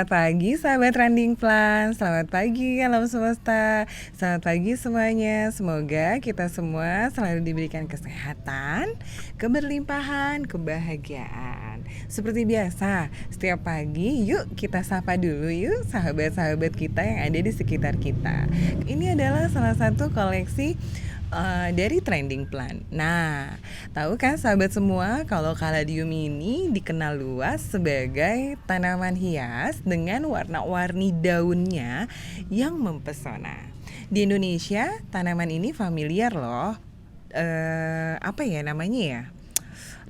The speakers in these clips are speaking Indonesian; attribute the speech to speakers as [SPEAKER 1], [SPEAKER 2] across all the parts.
[SPEAKER 1] Selamat pagi sahabat Trending Plan, selamat pagi alam semesta, selamat pagi semuanya. Semoga kita semua selalu diberikan kesehatan, keberlimpahan, kebahagiaan. Seperti biasa, setiap pagi yuk kita sapa dulu yuk sahabat-sahabat kita yang ada di sekitar kita. Ini adalah salah satu koleksi dari Trending Plan. Nah, tahu kan sahabat semua kalau kaladium ini dikenal luas sebagai tanaman hias dengan warna-warni daunnya yang mempesona. Di Indonesia, tanaman ini familiar loh. Apa ya namanya ya?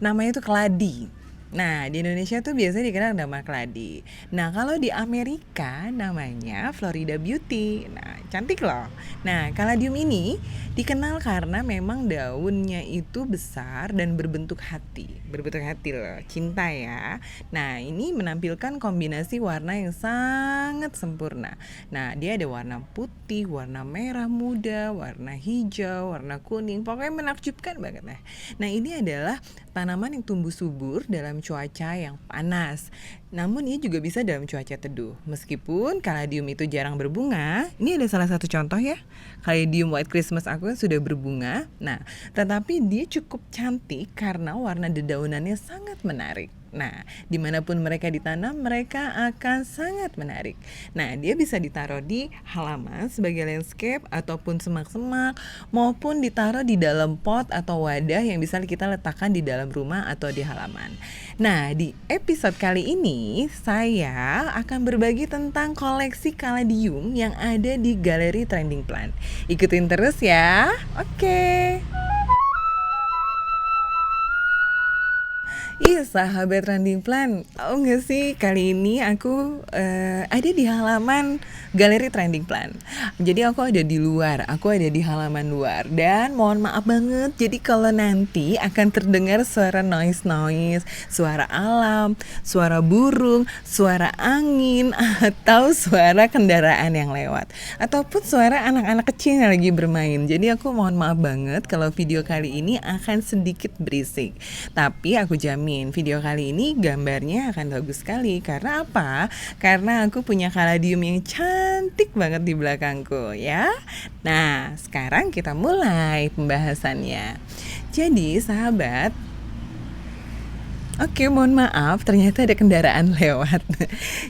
[SPEAKER 1] Namanya tuh keladi. Nah, di Indonesia tuh biasanya dikenal nama keladi. Nah, kalau di Amerika namanya Florida Beauty. Nah, cantik loh. Nah, kaladium ini dikenal karena memang daunnya itu besar dan berbentuk hati. Berbentuk hati loh, cinta ya. Nah, ini menampilkan kombinasi warna yang sangat sempurna. Nah, dia ada warna putih, warna merah muda, warna hijau, warna kuning. Pokoknya menakjubkan banget. Nah, ini adalah tanaman yang tumbuh subur dalam cuaca yang panas. Namun ia juga bisa dalam cuaca teduh. Meskipun kaladium itu jarang berbunga, ini ada salah satu contoh ya. Kaladium White Christmas aku kan sudah berbunga. Nah, tetapi dia cukup cantik karena warna dedaunannya sangat menarik. Nah, dimanapun mereka ditanam, mereka akan sangat menarik. Nah, dia bisa ditaruh di halaman sebagai landscape ataupun semak-semak, maupun ditaruh di dalam pot atau wadah yang bisa kita letakkan di dalam rumah atau di halaman. Nah, di episode kali ini, saya akan berbagi tentang koleksi kaladium yang ada di Galeri Trending Plan. Ikutin terus ya. Oke. Iya sahabat Trending Plan, tahu gak sih kali ini aku ada di halaman Galeri Trending Plan. Jadi aku ada di luar, aku ada di halaman luar. Dan mohon maaf banget, jadi kalau nanti akan terdengar suara noise-noise, suara alam, suara burung, suara angin, atau suara kendaraan yang lewat, ataupun suara anak-anak kecil yang lagi bermain. Jadi aku mohon maaf banget kalau video kali ini akan sedikit berisik. Tapi aku jamin video kali ini gambarnya akan bagus sekali. Karena apa? Karena aku punya kaladium yang cantik banget di belakangku ya. Nah, sekarang kita mulai pembahasannya. Jadi sahabat, oke, mohon maaf, ternyata ada kendaraan lewat.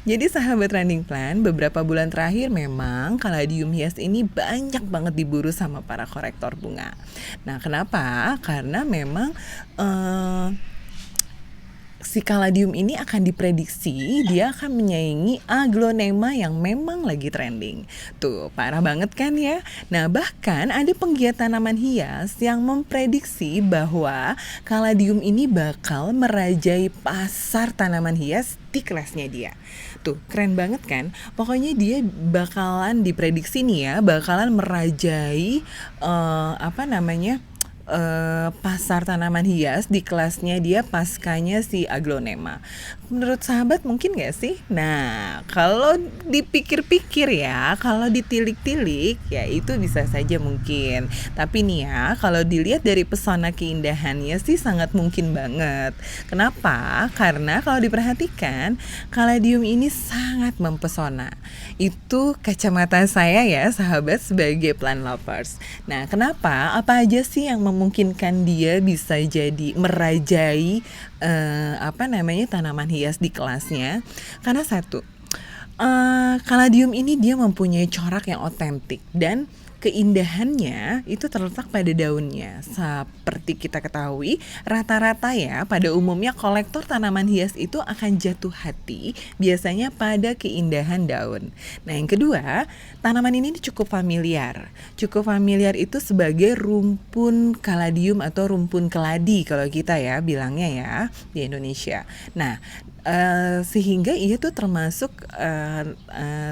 [SPEAKER 1] Jadi sahabat Trending Plan, beberapa bulan terakhir memang kaladium hias ini banyak banget diburu sama para korektor bunga. Nah, kenapa? Karena memang si kaladium ini akan diprediksi dia akan menyaingi aglonema yang memang lagi trending. Tuh, parah banget kan ya? Nah, bahkan ada penggiat tanaman hias yang memprediksi bahwa kaladium ini bakal merajai pasar tanaman hias di kelasnya dia. Tuh, keren banget kan? Pokoknya dia bakalan diprediksi nih ya, bakalan merajai pasar tanaman hias di kelasnya dia paskanya si aglonema. Menurut sahabat mungkin gak sih? Nah, kalau dipikir-pikir ya, kalau ditilik-tilik ya itu bisa saja mungkin. Tapi nih ya, kalau dilihat dari pesona keindahannya sih sangat mungkin banget. Kenapa? Karena kalau diperhatikan, kaladium ini sangat mempesona. Itu kacamata saya ya sahabat sebagai plant lovers. Nah, kenapa? Apa aja sih yang memungkinkan dia bisa jadi merajai tanaman hias di kelasnya? Karena satu, kaladium ini dia mempunyai corak yang otentik dan keindahannya itu terletak pada daunnya. Seperti kita ketahui, rata-rata ya pada umumnya kolektor tanaman hias itu akan jatuh hati biasanya pada keindahan daun. Nah, yang kedua, tanaman ini cukup familiar. Cukup familiar itu sebagai rumpun kaladium atau rumpun keladi kalau kita ya bilangnya ya di Indonesia. Nah, sehingga ia tuh termasuk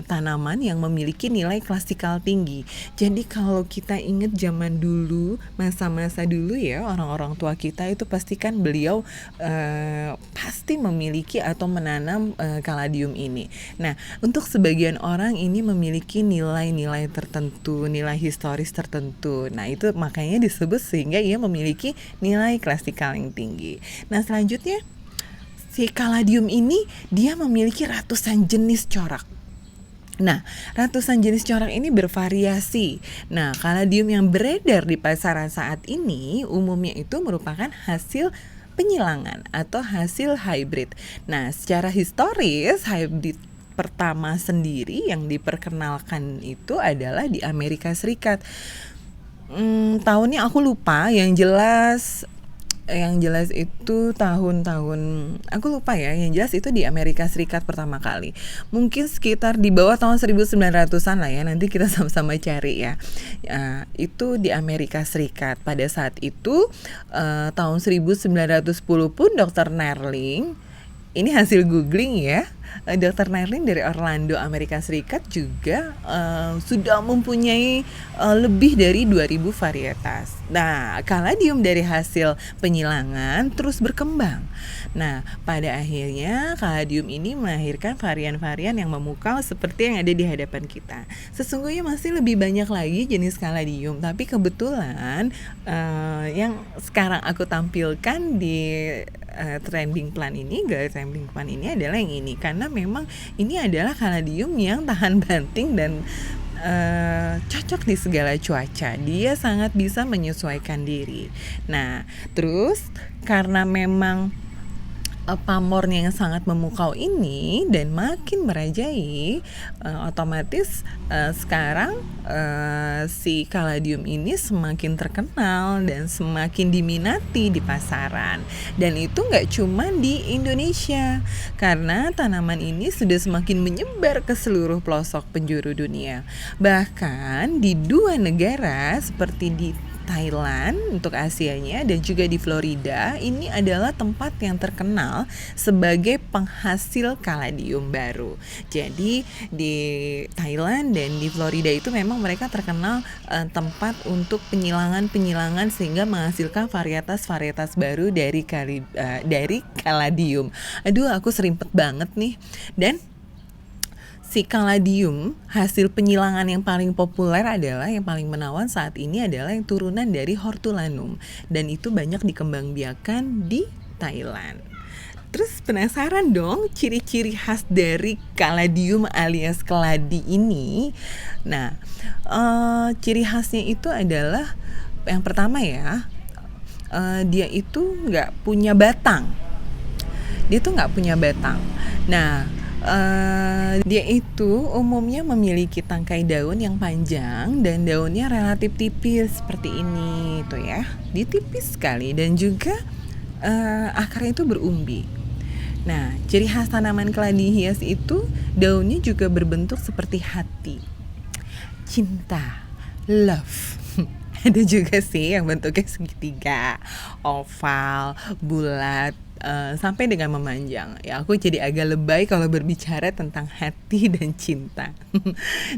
[SPEAKER 1] tanaman yang memiliki nilai klasikal tinggi. Jadi kalau kita ingat zaman dulu, masa-masa dulu ya, orang-orang tua kita itu pastikan beliau pasti memiliki atau menanam kaladium ini. Nah, untuk sebagian orang ini memiliki nilai-nilai tertentu, nilai historis tertentu. Nah, itu makanya disebut sehingga ia memiliki nilai klasikal yang tinggi. Nah, selanjutnya si kaladium ini dia memiliki ratusan jenis corak. Nah, ratusan jenis corak ini bervariasi. Nah, kaladium yang beredar di pasaran saat ini umumnya itu merupakan hasil penyilangan atau hasil hybrid. Nah, secara historis hybrid pertama sendiri yang diperkenalkan itu adalah di Amerika Serikat. Tahunnya aku lupa, yang jelas itu tahun-tahun aku lupa ya, yang jelas itu di Amerika Serikat pertama kali. Mungkin sekitar di bawah tahun 1900-an lah ya, nanti kita sama-sama cari ya. Itu di Amerika Serikat. Pada saat itu tahun 1910 pun Dr. Nerling, ini hasil googling ya, Dr. Nerling dari Orlando, Amerika Serikat juga sudah mempunyai lebih dari 2000 varietas. Nah, kaladium dari hasil penyilangan terus berkembang. Nah, pada akhirnya kaladium ini melahirkan varian-varian yang memukau seperti yang ada di hadapan kita. Sesungguhnya masih lebih banyak lagi jenis kaladium, tapi kebetulan yang sekarang aku tampilkan di trending plan ini, gaya trending plan ini adalah yang ini, karena memang ini adalah kaladium yang tahan banting dan cocok di segala cuaca. Dia sangat bisa menyesuaikan diri. Nah, terus karena memang pamornya yang sangat memukau ini dan makin merajai, otomatis sekarang si kaladium ini semakin terkenal dan semakin diminati di pasaran. Dan itu nggak cuma di Indonesia, karena tanaman ini sudah semakin menyebar ke seluruh pelosok penjuru dunia. Bahkan di 2 negara seperti di Thailand untuk Asianya dan juga di Florida, ini adalah tempat yang terkenal sebagai penghasil kaladium baru. Jadi di Thailand dan di Florida itu memang mereka terkenal tempat untuk penyilangan sehingga menghasilkan varietas-varietas baru dari kaladium. Aduh, aku serimpet banget nih. Dan si kaladium hasil penyilangan yang paling populer adalah, yang paling menawan saat ini adalah yang turunan dari hortulanum, dan itu banyak dikembangbiakan di Thailand. Terus penasaran dong ciri-ciri khas dari kaladium alias keladi ini? Nah, ciri khasnya itu adalah yang pertama ya, dia itu nggak punya batang. Nah, dia itu umumnya memiliki tangkai daun yang panjang dan daunnya relatif tipis seperti ini tuh ya, dia tipis sekali, dan juga akarnya itu berumbi. Nah, ciri khas tanaman keladi hias itu daunnya juga berbentuk seperti hati, cinta, love. Ada juga sih yang bentuknya segitiga, oval, bulat, sampai dengan memanjang. Ya, aku jadi agak lebay kalau berbicara tentang hati dan cinta.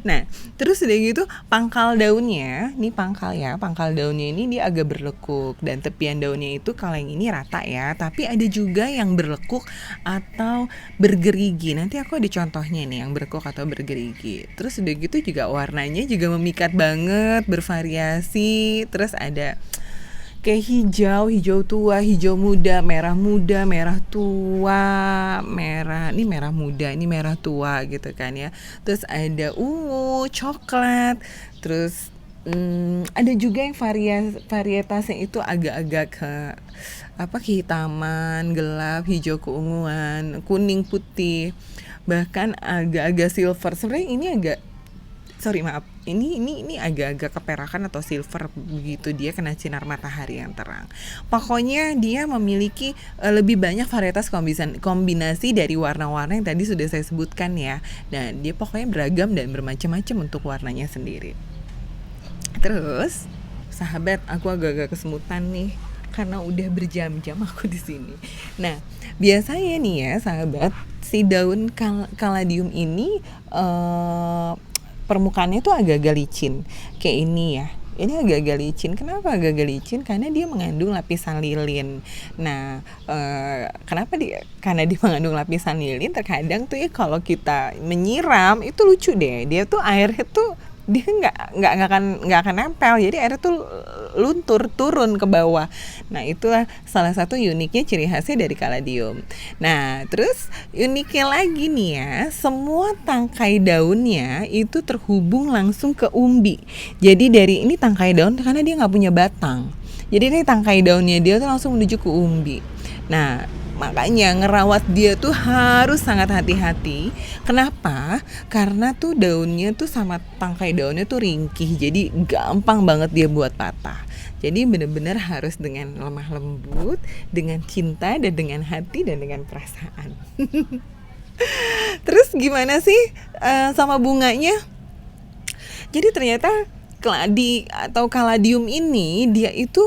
[SPEAKER 1] Nah, terus udah gitu pangkal daunnya ini dia agak berlekuk, dan tepian daunnya itu kalau yang ini rata ya, tapi ada juga yang berlekuk atau bergerigi. Nanti aku ada contohnya nih yang berlekuk atau bergerigi. Terus udah gitu juga warnanya juga memikat banget, bervariasi. Terus ada kayak hijau tua, hijau muda, merah tua, ini merah muda, ini merah tua gitu kan ya. Terus ada ungu, coklat. Terus ada juga yang varietasnya itu agak-agak kehitaman, gelap, hijau keunguan, kuning, putih, bahkan agak-agak silver. Sebenarnya ini agak-agak keperakan atau silver begitu, dia kena sinar matahari yang terang. Pokoknya dia memiliki lebih banyak varietas kombinasi dari warna-warna yang tadi sudah saya sebutkan ya. Dan dia pokoknya beragam dan bermacam-macam untuk warnanya sendiri. Terus, sahabat, aku agak-agak kesemutan nih karena udah berjam-jam aku di sini. Nah, biasanya nih ya sahabat, si daun kaladium ini permukaannya tuh agak-agak licin kayak ini ya. Ini agak-agak licin. Kenapa agak-agak licin? Karena dia mengandung lapisan lilin. Nah, karena dia mengandung lapisan lilin, terkadang tuh ya kalau kita menyiram itu lucu deh. Dia tuh airnya tuh dia nggak akan nempel, jadi airnya tuh luntur turun ke bawah. Nah itulah salah satu uniknya, ciri khasnya dari kaladium. Nah terus uniknya lagi nih ya, semua tangkai daunnya itu terhubung langsung ke umbi. Jadi dari ini tangkai daun, karena dia nggak punya batang, jadi ini tangkai daunnya dia tuh langsung menuju ke umbi. Nah makanya ngerawat dia tuh harus sangat hati-hati. Kenapa? Karena tuh daunnya tuh sama tangkai daunnya tuh ringkih, jadi gampang banget dia buat patah. Jadi benar-benar harus dengan lemah lembut, dengan cinta, dan dengan hati, dan dengan perasaan. Terus gimana sih sama bunganya? Jadi ternyata keladi atau kaladium ini dia itu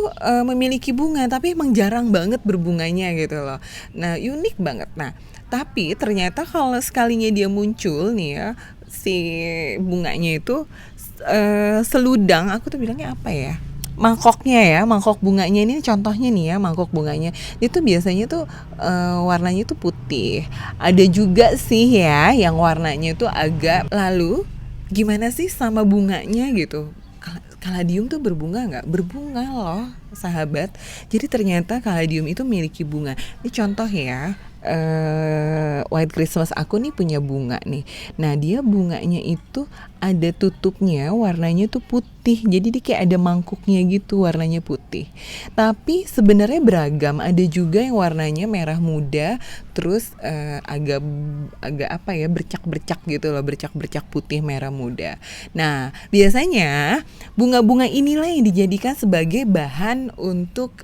[SPEAKER 1] memiliki bunga, tapi emang jarang banget berbunganya gitu loh. Nah unik banget. Nah tapi ternyata kalau sekalinya dia muncul nih ya, si bunganya itu seludang, aku tuh bilangnya apa ya, mangkoknya ya, mangkok bunganya ini contohnya nih ya, mangkok bunganya itu biasanya tuh warnanya tuh putih. Ada juga sih ya yang warnanya tuh agak, lalu gimana sih sama bunganya gitu? Kaladium tuh berbunga nggak? Berbunga loh sahabat. Jadi ternyata kaladium itu memiliki bunga. Ini contoh ya, White Christmas aku nih punya bunga nih. Nah dia bunganya itu ada tutupnya, warnanya tuh putih. Jadi dia kayak ada mangkuknya gitu, warnanya putih. Tapi sebenarnya beragam. Ada juga yang warnanya merah muda, terus agak apa ya, bercak-bercak gitu loh, bercak-bercak putih merah muda. Nah biasanya bunga-bunga inilah yang dijadikan sebagai bahan untuk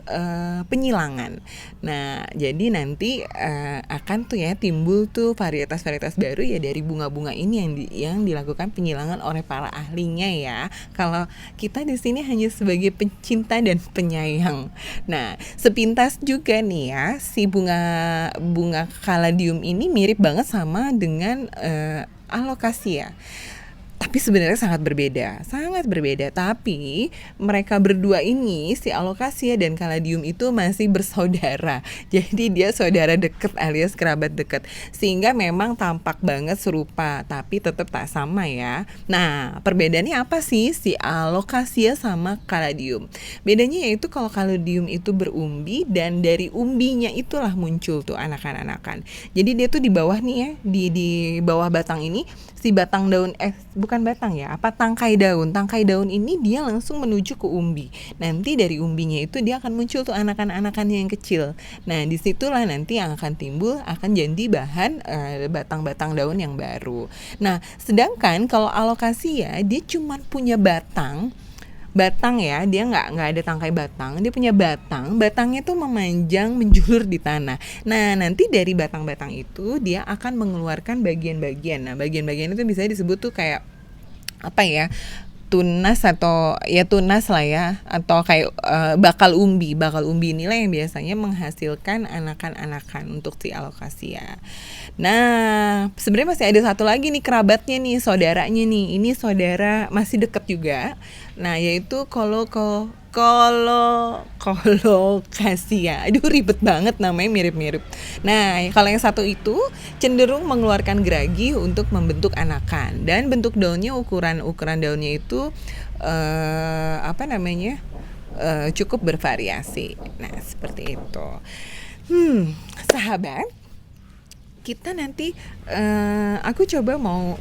[SPEAKER 1] penyilangan. Nah jadi nanti akan tuh ya timbul tuh varietas-varietas baru ya dari bunga-bunga ini yang dilakukan penyilangan oleh para ahlinya ya. Kalau kita di sini hanya sebagai pencinta dan penyayang. Nah sepintas juga nih ya, si bunga kaladium ini mirip banget sama dengan alocasia. Tapi sebenarnya sangat berbeda. Tapi mereka berdua ini, si alocasia dan kaladium itu masih bersaudara. Jadi dia saudara dekat alias kerabat dekat. Sehingga memang tampak banget serupa, tapi tetap tak sama ya. Nah, perbedaannya apa sih si alocasia sama kaladium? Bedanya yaitu kalau kaladium itu berumbi, dan dari umbinya itulah muncul tuh anakan-anakan. Jadi dia tuh di bawah nih ya, di bawah batang ini, si batang daun bukan batang ya, apa, tangkai daun ini dia langsung menuju ke umbi. Nanti dari umbinya itu dia akan muncul tuh anakan-anakannya yang kecil. Nah disitulah nanti yang akan timbul, akan jadi bahan batang-batang daun yang baru. Nah sedangkan kalau alocasia dia cuma punya batang ya, dia nggak ada tangkai batang, dia punya batangnya tuh memanjang menjulur di tanah. Nah nanti dari batang-batang itu dia akan mengeluarkan bagian-bagian. Nah bagian-bagian itu bisa disebut tuh kayak apa ya, tunas lah ya, atau kayak bakal umbi inilah yang biasanya menghasilkan anakan-anakan untuk si alocasia. Nah sebenarnya masih ada satu lagi nih kerabatnya nih, saudaranya nih, ini saudara masih deket juga. Nah yaitu kolokasia. Aduh ribet banget namanya, mirip-mirip. Nah kalau yang satu itu cenderung mengeluarkan geragi untuk membentuk anakan, dan bentuk daunnya, ukuran daunnya itu cukup bervariasi. Nah seperti itu. Sahabat, kita nanti aku coba mau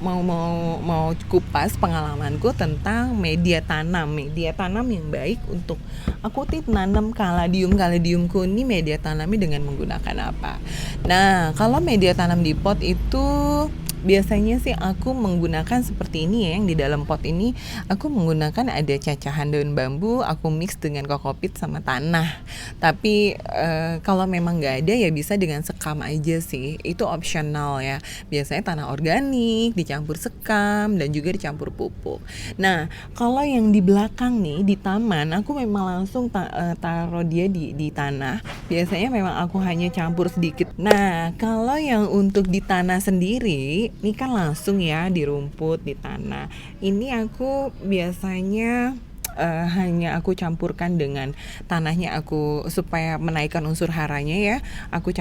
[SPEAKER 1] kupas pengalamanku tentang media tanam yang baik untuk aku nanam kaladiumku ini. Media tanamnya dengan menggunakan apa? Nah kalau media tanam di pot itu biasanya sih aku menggunakan seperti ini ya, yang di dalam pot ini aku menggunakan ada cacahan daun bambu, aku mix dengan kokopit sama tanah. Tapi kalau memang nggak ada ya bisa dengan sekam aja sih, itu optional ya. Biasanya tanah organik dicampur sekam dan juga dicampur pupuk. Nah kalau yang di belakang nih di taman, aku memang langsung taruh dia di tanah. Biasanya memang aku hanya campur sedikit. Nah kalau yang untuk di tanah sendiri, ini kan langsung ya di rumput, di tanah. Ini aku biasanya hanya aku campurkan dengan tanahnya, aku supaya menaikkan unsur haranya ya, aku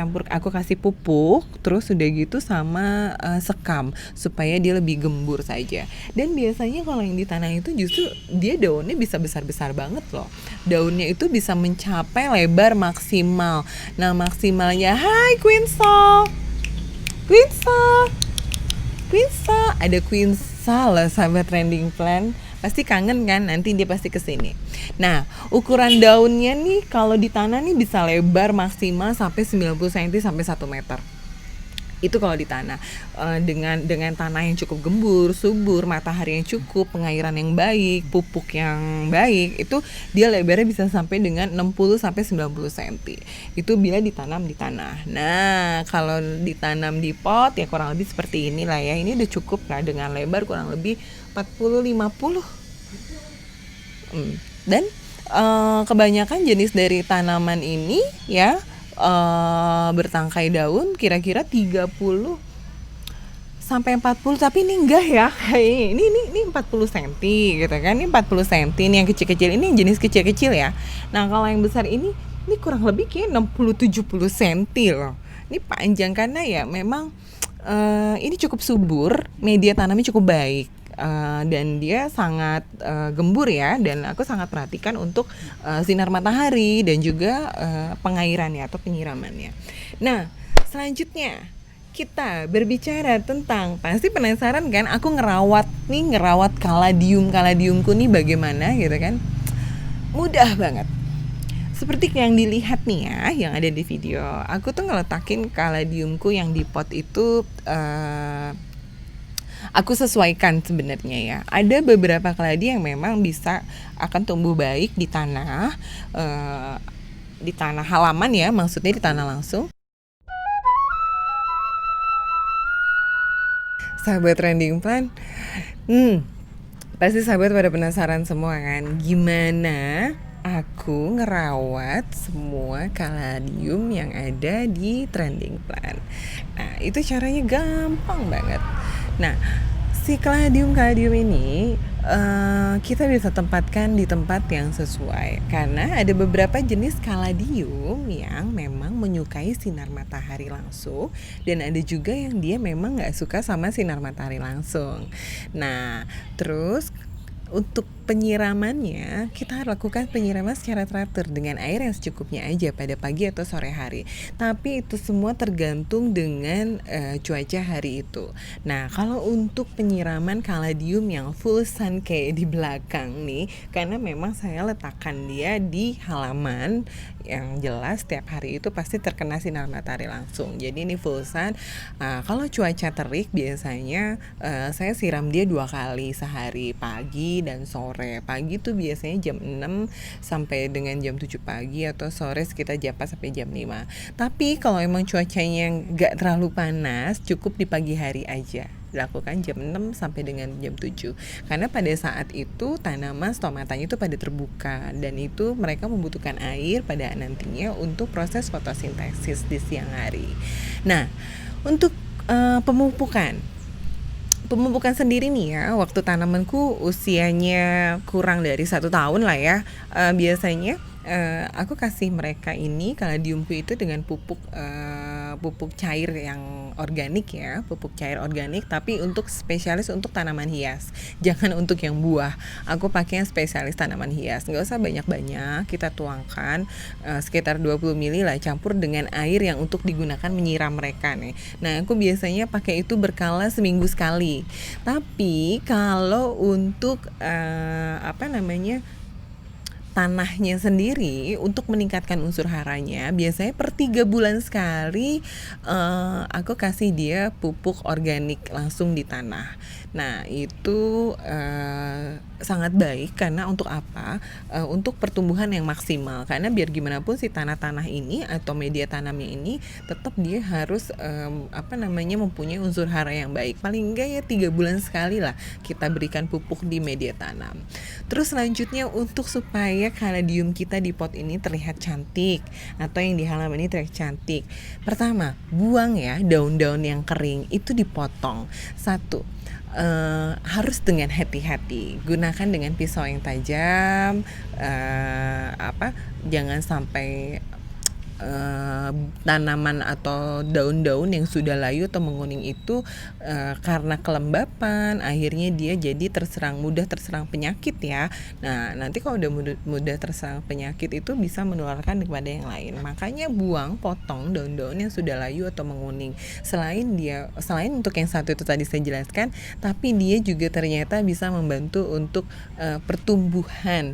[SPEAKER 1] kasih pupuk, terus udah gitu sama sekam supaya dia lebih gembur saja. Dan biasanya kalau yang di tanah itu justru dia daunnya bisa besar-besar banget loh. Daunnya itu bisa mencapai lebar maksimal. Nah, maksimalnya, hai Queensal. Queensal. Queensal, ada Queensal lah sahabat trending plan. Pasti kangen kan, nanti dia pasti kesini. Nah, ukuran daunnya nih kalau di tanah nih bisa lebar maksimal sampai 90 cm sampai 1 meter. Itu kalau di tanah. Dengan tanah yang cukup gembur, subur, matahari yang cukup, pengairan yang baik, pupuk yang baik, itu dia lebarnya bisa sampai dengan 60 sampai 90 cm. Itu bila ditanam di tanah. Nah, kalau ditanam di pot ya kurang lebih seperti inilah ya. Ini udah cukup lah dengan lebar kurang lebih 40-50. Dan kebanyakan jenis dari tanaman ini ya bertangkai daun kira-kira 30 sampai 40, tapi ini enggak ya, ini 40 cm gitu kan. Ini 40 cm, ini yang kecil-kecil, ini yang jenis kecil-kecil ya. Nah, kalau yang besar ini kurang lebih kayak 60-70 cm loh. Ini panjang karena ya memang ini cukup subur, media tanamnya cukup baik. Dan dia sangat gembur ya, dan aku sangat perhatikan untuk sinar matahari dan juga pengairannya atau penyiramannya. Nah, selanjutnya kita berbicara tentang, pasti penasaran kan aku ngerawat kaladiumku nih bagaimana gitu kan. Mudah banget. Seperti yang dilihat nih ya, yang ada di video. Aku tuh ngeletakin kaladiumku yang di pot itu aku sesuaikan sebenarnya ya. Ada beberapa kaladi yang memang bisa akan tumbuh baik di tanah halaman ya, maksudnya di tanah langsung. Sahabat trending plan, pasti sahabat pada penasaran semua kan, gimana aku ngerawat semua kaladium yang ada di trending plan. Nah, itu caranya gampang banget. Nah, si kaladium ini kita bisa tempatkan di tempat yang sesuai, karena ada beberapa jenis kaladium yang memang menyukai sinar matahari langsung, dan ada juga yang dia memang nggak suka sama sinar matahari langsung. Nah, terus untuk penyiramannya, kita lakukan penyiraman secara teratur dengan air yang secukupnya aja pada pagi atau sore hari. Tapi itu semua tergantung dengan cuaca hari itu. Nah, kalau untuk penyiraman kaladium yang full sun kayak di belakang nih, karena memang saya letakkan dia di halaman yang jelas setiap hari itu pasti terkena sinar matahari langsung. Jadi ini full sun. Kalau cuaca terik biasanya saya siram dia 2 kali sehari, pagi dan sore. Pagi tuh biasanya jam 6 sampai dengan jam 7 pagi, atau sore sekitar jam 4 sampai jam 5. Tapi kalau emang cuacanya gak terlalu panas, cukup di pagi hari aja. Dilakukan jam 6 sampai dengan jam 7. Karena pada saat itu tanaman stomatanya itu pada terbuka, dan itu mereka membutuhkan air pada nantinya untuk proses fotosintesis di siang hari. Nah, untuk pemupukan sendiri nih ya, waktu tanamanku usianya kurang dari 1 tahun lah ya, biasanya aku kasih mereka ini kaladiumku itu dengan pupuk cair yang organik ya, pupuk cair organik, tapi untuk spesialis untuk tanaman hias, jangan untuk yang buah. Aku pakai yang spesialis tanaman hias, nggak usah banyak-banyak, kita tuangkan sekitar 20 ml lah, campur dengan air yang untuk digunakan menyiram mereka nih. Nah, aku biasanya pakai itu berkala seminggu sekali. Tapi kalau untuk tanahnya sendiri, untuk meningkatkan unsur haranya, biasanya per 3 bulan sekali aku kasih dia pupuk organik langsung di tanah. Nah, itu sangat baik, karena untuk apa? Untuk pertumbuhan yang maksimal. Karena biar gimana pun si tanah-tanah ini atau media tanamnya ini tetap dia harus mempunyai unsur hara yang baik. Paling enggak ya 3 bulan sekali lah kita berikan pupuk di media tanam. Terus selanjutnya, untuk supaya kaladium kita di pot ini terlihat cantik, atau yang di halaman ini terlihat cantik, pertama, buang ya daun-daun yang kering, itu dipotong. 1, harus dengan hati-hati. Gunakan dengan pisau yang tajam, jangan sampai tanaman atau daun-daun yang sudah layu atau menguning itu karena kelembapan akhirnya dia jadi mudah terserang penyakit ya. Nah, nanti kalau udah mudah terserang penyakit itu bisa menularkan kepada yang lain. Makanya potong daun-daun yang sudah layu atau menguning. Selain untuk yang satu itu tadi saya jelaskan, tapi dia juga ternyata bisa membantu untuk pertumbuhan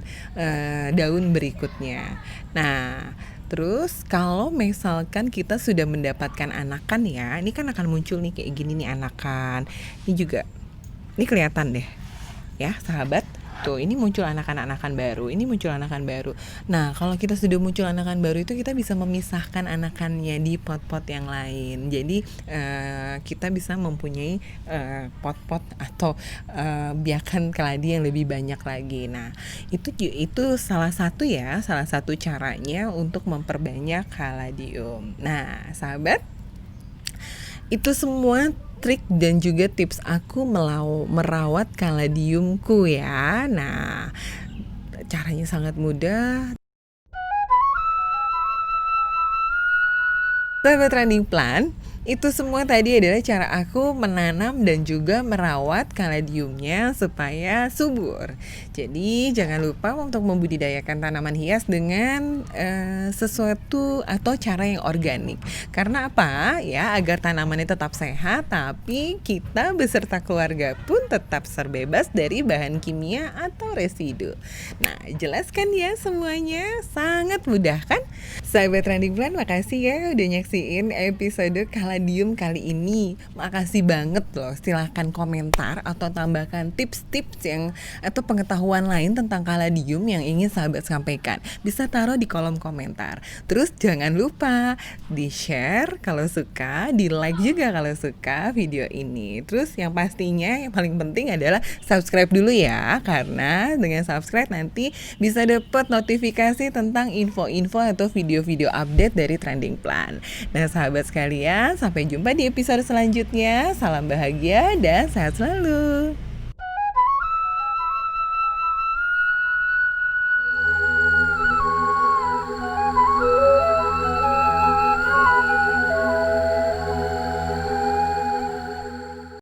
[SPEAKER 1] daun berikutnya. Nah, terus kalau misalkan kita sudah mendapatkan anakan ya, ini kan akan muncul nih kayak gini nih anakan. Ini kelihatan deh ya sahabat. Tuh, ini muncul anakan-anakan baru, ini muncul anakan baru. Nah, kalau kita sudah muncul anakan baru itu kita bisa memisahkan anakannya di pot-pot yang lain. Jadi kita bisa mempunyai pot-pot atau biakan keladi yang lebih banyak lagi. Nah, itu salah satu caranya untuk memperbanyak kaladium. Nah, sahabat, itu semua trik dan juga tips aku merawat kaladiumku ya. Nah, caranya sangat mudah. Sahabat Trending Plant, itu semua tadi adalah cara aku menanam dan juga merawat kaladiumnya supaya subur. Jadi jangan lupa untuk membudidayakan tanaman hias dengan sesuatu atau cara yang organik. Karena apa? Ya, agar tanamannya tetap sehat, tapi kita beserta keluarga pun tetap terbebas dari bahan kimia atau residu. Nah, jelaskan ya semuanya, sangat mudah kan? Sahabat Trending Plant, makasih ya udah nyaksiin episode kaladium kali ini. Makasih banget loh. Silahkan komentar atau tambahkan tips-tips atau pengetahuan lain tentang kaladium yang ingin sahabat sampaikan. Bisa taruh di kolom komentar. Terus jangan lupa di-share kalau suka, di-like juga kalau suka video ini. Terus yang pastinya yang paling penting adalah subscribe dulu ya, karena dengan subscribe nanti bisa dapat notifikasi tentang info-info atau video-video update dari Trending Plant. Nah, sahabat sekalian, sampai jumpa di episode selanjutnya. Salam bahagia dan sehat selalu.